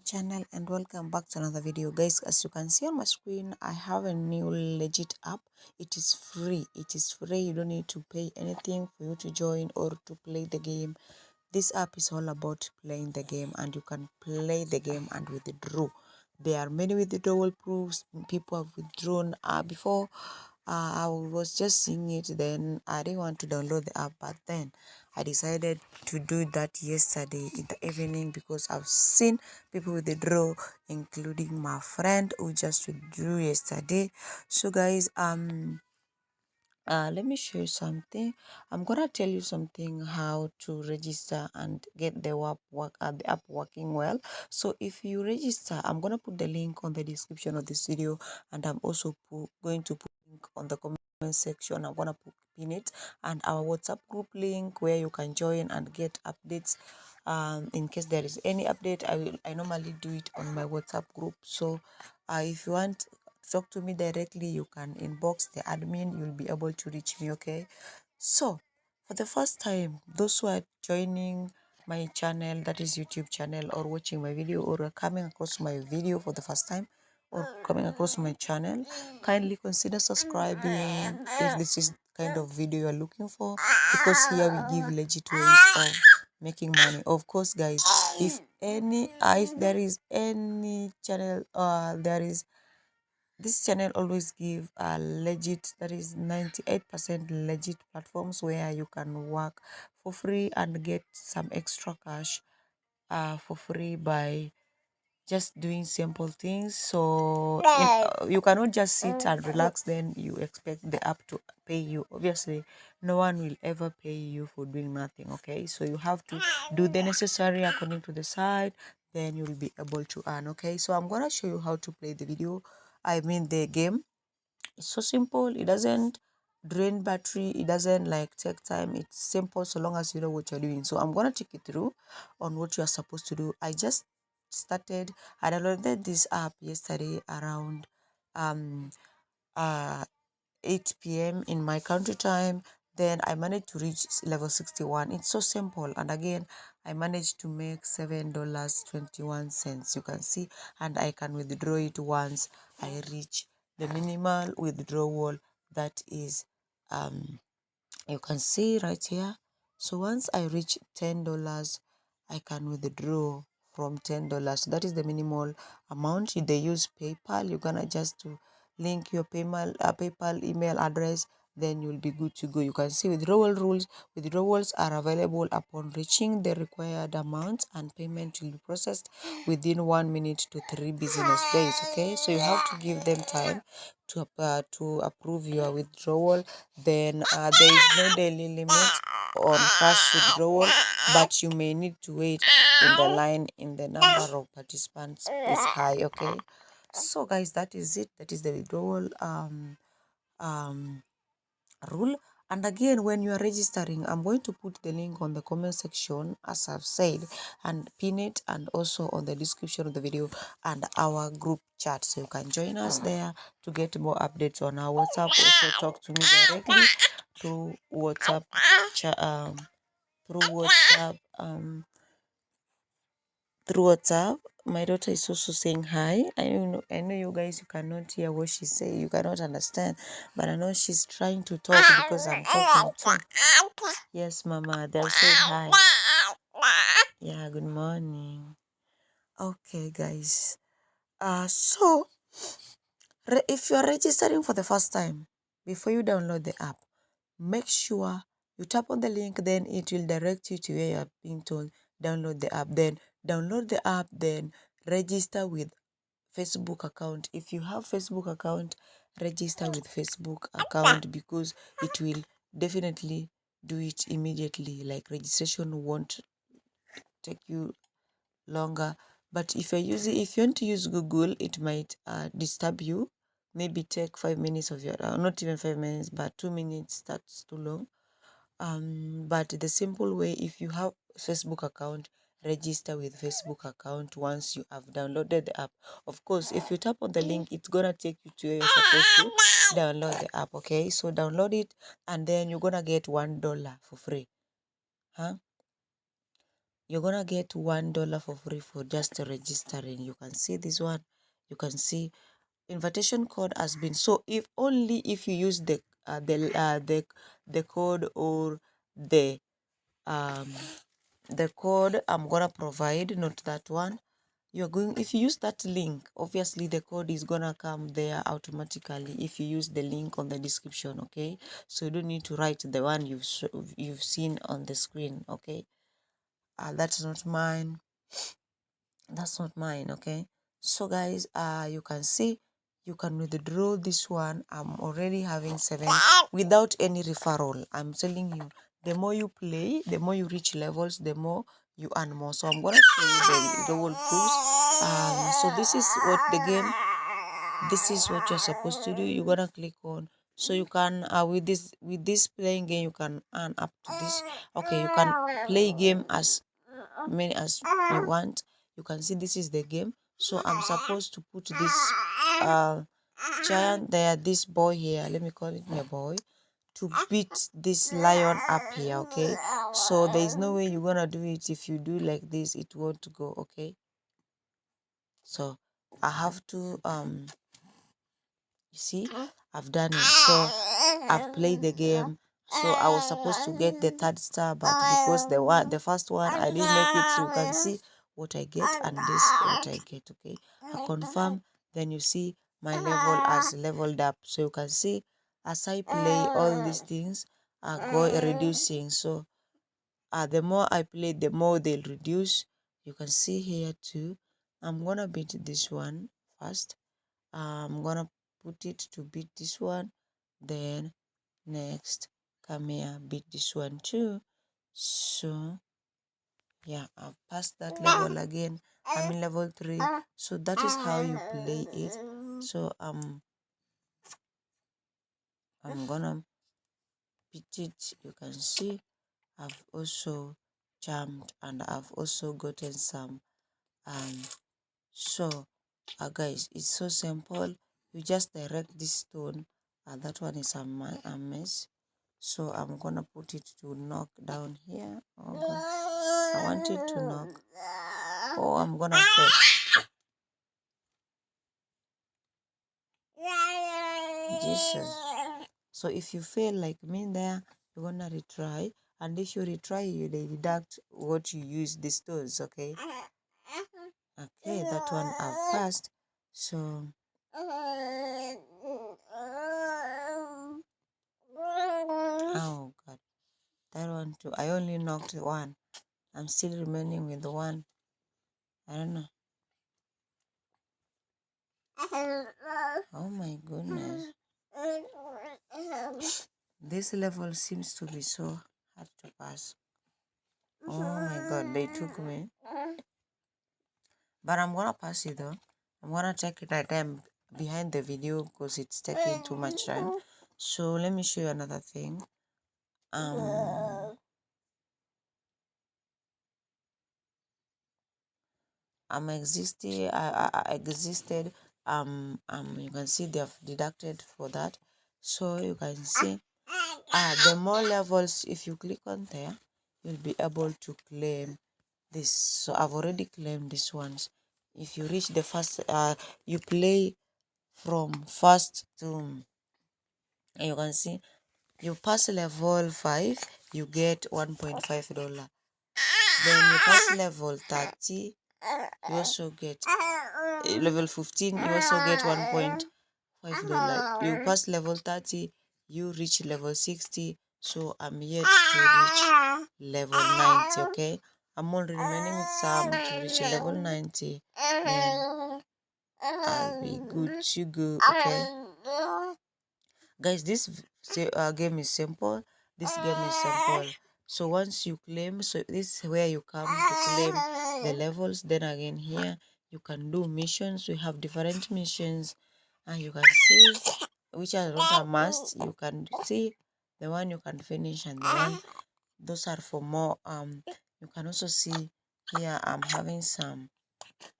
channel and welcome back to another video. Guys, as you can see on my screen, I have a new legit app. It is free. You don't need to pay anything for you to join or to play the game. This app is all about playing the game, and you can play the game and withdraw. There are many withdrawal proofs. People have withdrawn before. I was just seeing it, then I didn't want to download the app, but then I decided to do that yesterday in the evening because I've seen people withdraw, including my friend who just withdrew yesterday. So guys, let me show you something. I'm gonna tell you something how to register and get the the app working well. So if you register, I'm gonna put the link on the description of this video, and I'm also going to put link on the comment section. I'm gonna pin it, and our WhatsApp group link where you can join and get updates. In case there is any update, I normally do it on my WhatsApp group. So if you want talk to me directly, you can inbox the admin. You'll be able to reach me. Okay, so for the first time, those who are joining my channel, that is YouTube channel, or watching my video, or are coming across my video for the first time, or coming across my channel, kindly consider subscribing if this is kind of video you're looking for, because here we give legit ways of making money. Of course guys, if there is any channel there is this channel always give a legit, that is 98% legit platforms where you can work for free and get some extra cash for free by just doing simple things. So you cannot just sit and relax, then you expect the app to pay you. Obviously no one will ever pay you for doing nothing. Okay, so you have to do the necessary according to the site, then you'll be able to earn. Okay, so I'm gonna show you how to play the game. It's so simple. It doesn't drain battery. It doesn't like take time. It's simple so long as you know what you're doing. So I'm gonna take you through on what you are supposed to do. I just started. I downloaded this app yesterday around um uh 8 p.m. in my country time. Then I managed to reach level 61. It's so simple. And again, I managed to make $7.21. You can see, and I can withdraw it once I reach the minimal withdrawal, that is you can see right here. So once I reach $10, I can withdraw from $10. So that is the minimal amount. If they use PayPal, you're gonna just to link your PayPal email address, then you'll be good to go. You can see withdrawal rules. Withdrawals are available upon reaching the required amount, and payment will be processed within 1 minute to 3 business days. Okay, so you have to give them time to approve your withdrawal. Then there is no daily limit on cash withdrawal, but you may need to wait in the line in the number of participants is high. Okay, so guys, that is it. That is the withdrawal um rule. And again, when you are registering, I'm going to put the link on the comment section as I've said, and pin it, and also on the description of the video, and our group chat, so you can join us there to get more updates on our WhatsApp. Also talk to me directly through WhatsApp through WhatsApp through WhatsApp. My daughter is also saying hi. I know you guys, you cannot hear what she's saying, you cannot understand, but I know she's trying to talk because I'm talking too. Yes, Mama, they're saying hi. Yeah, good morning. Okay, guys. So if you're registering for the first time, before you download the app, make sure you tap on the link, then it will direct you to where you're being told download the app. Then download the app, then register with Facebook account. If you have Facebook account, register with Facebook account, because it will definitely do it immediately. Like, registration won't take you longer. But if you want to use Google, it might disturb you. Maybe take 5 minutes of your not even 5 minutes, but 2 minutes. That's too long. But the simple way, if you have Facebook account, register with Facebook account once you have downloaded the app. Of course, if you tap on the link, it's gonna take you to where you're supposed to download the app. Okay, so download it, and then you're gonna get $1 for free. Huh? you're gonna get $1 for free for just registering. You can see this one. You can see invitation code has been, so if only if you use the code or um the code I'm gonna provide, not that one. You're going, if you use that link, obviously the code is gonna come there automatically if you use the link on the description. Okay, so you don't need to write the one you've seen on the screen. Okay, that's not mine, okay. So guys, you can see you can withdraw this one. I'm already having 7 without any referral. I'm telling you, the more you play, the more you reach levels, the more you earn more. So I'm gonna show you the reward proofs. So this is what the game, this is what you're supposed to do. You're gonna click on, so you can with this playing game, you can earn up to this. Okay, you can play game as many as you want. You can see this is the game. So I'm supposed to put this giant there, this boy here, let me call it my boy, to beat this lion up here. Okay, so there is no way you're gonna do it. If you do like this, it won't go. Okay, so I have to you see, I've done it. So I've played the game. So I was supposed to get the 3rd star, but because the first one I didn't make it, so you can see what I get and this what I get. Okay, I confirm. Then you see my level has leveled up. So you can see as I play, all these things are reducing. So the more I play, the more they'll reduce. You can see here too. I'm gonna beat this one first. I'm gonna put it to beat this one, then next come here, beat this one too. So yeah, I've passed that level again. I'm in level 3. So that is how you play it. So I'm gonna beat it. You can see I've also jumped and I've also gotten some so guys, it's so simple. You just direct this stone. That one is a mess, so I'm gonna put it to knock down here. Oh God. I want it to knock. Oh, I'm gonna fail. Jesus. So if you fail like me there, you're gonna retry, and if you retry, you deduct what you use the stones. Okay, okay, that one I've passed. So oh God, that one too. I only knocked one. I'm still remaining with the one. I don't know. Oh my goodness. This level seems to be so hard to pass. Oh my God, they took me. But I'm gonna pass it though. I'm gonna take it at time behind the video because it's taking too much time. So let me show you another thing. I'm existing. I existed. You can see they have deducted for that. So you can see the more levels, if you click on there, you'll be able to claim this. So I've already claimed these ones. If you reach the first, you play from first to, you can see you pass level 5, you get $1.5. Then you pass level 30, you also get level 15, you also get $1.5. You pass level 30, you reach level 60. So I'm yet to reach level 90. Okay, I'm only remaining with some to reach level 90, then I'll be good to go. Okay guys, this game is simple. This game is simple. So once you claim, so this is where you come to claim the levels. Then again here you can do missions. We have different missions, and you can see which are not a must. You can see the one you can finish, and the one, those are for more. You can also see here I'm having some,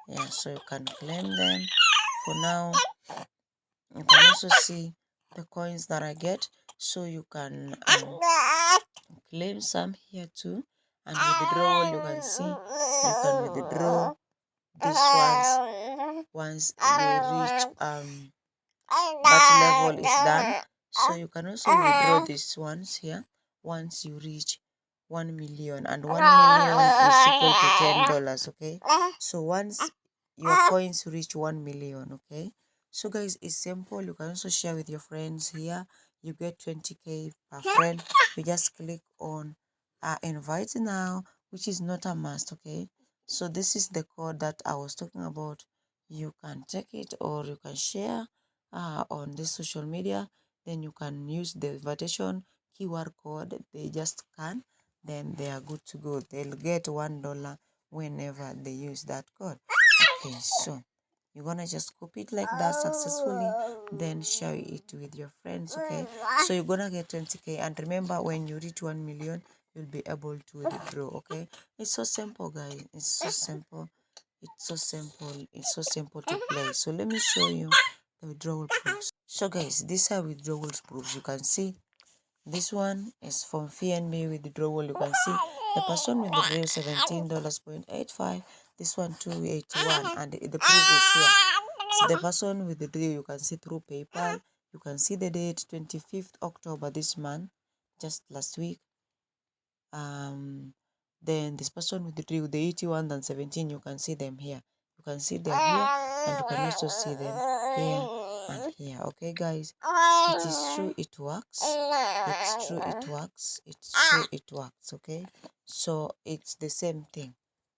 yeah, so you can claim them. For now, you can also see the coins that I get, so you can claim some here too. And withdrawal, you can see you can withdraw these ones once you reach that level is done. So you can also withdraw these ones here once you reach 1 million, and 1 million is equal to $10. Okay, so once your coins reach 1 million, okay, so guys, it's simple. You can also share with your friends. Here you get 20k per friend. You just click on invite now, which is not a must. Okay, so this is the code that I was talking about. You can check it or you can share on this social media. Then you can use the invitation QR code. They just scan, then they are good to go. They'll get $1 whenever they use that code. Okay, so you're gonna just copy it like that successfully, then share it with your friends. Okay, so you're gonna get 20k, and remember, when you reach 1 million, you'll be able to withdraw. Okay, it's so simple, guys. It's so simple. It's so simple. It's so simple to play. So let me show you the withdrawal proofs. So guys, these are withdrawal proofs. You can see this one is from FNB withdrawal. You can see the person withdrew $17.85. This one 281, and the proof is here. So the person withdrew, you can see through PayPal. You can see the date 25th October this month, just last week. Then this person withdrew the 81 and 17. You can see them here. You can see them here, and you can also see them here and here. Okay, guys, it is true, it works. It's true, it works. It's true, it works. Okay, so it's the same thing,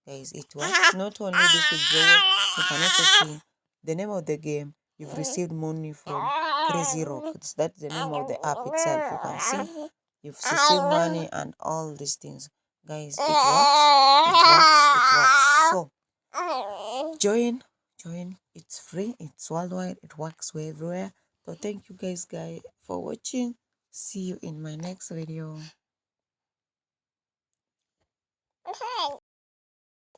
guys. It works. Not only this withdrawal, you can also see the name of the game. You've received money from Crazy Rocks. That's the name of the app itself. You can see you've received money and all these things, guys. It works. It works. It works. So join. It's free. It's worldwide. It works everywhere. So thank you guys for watching. See you in my next video.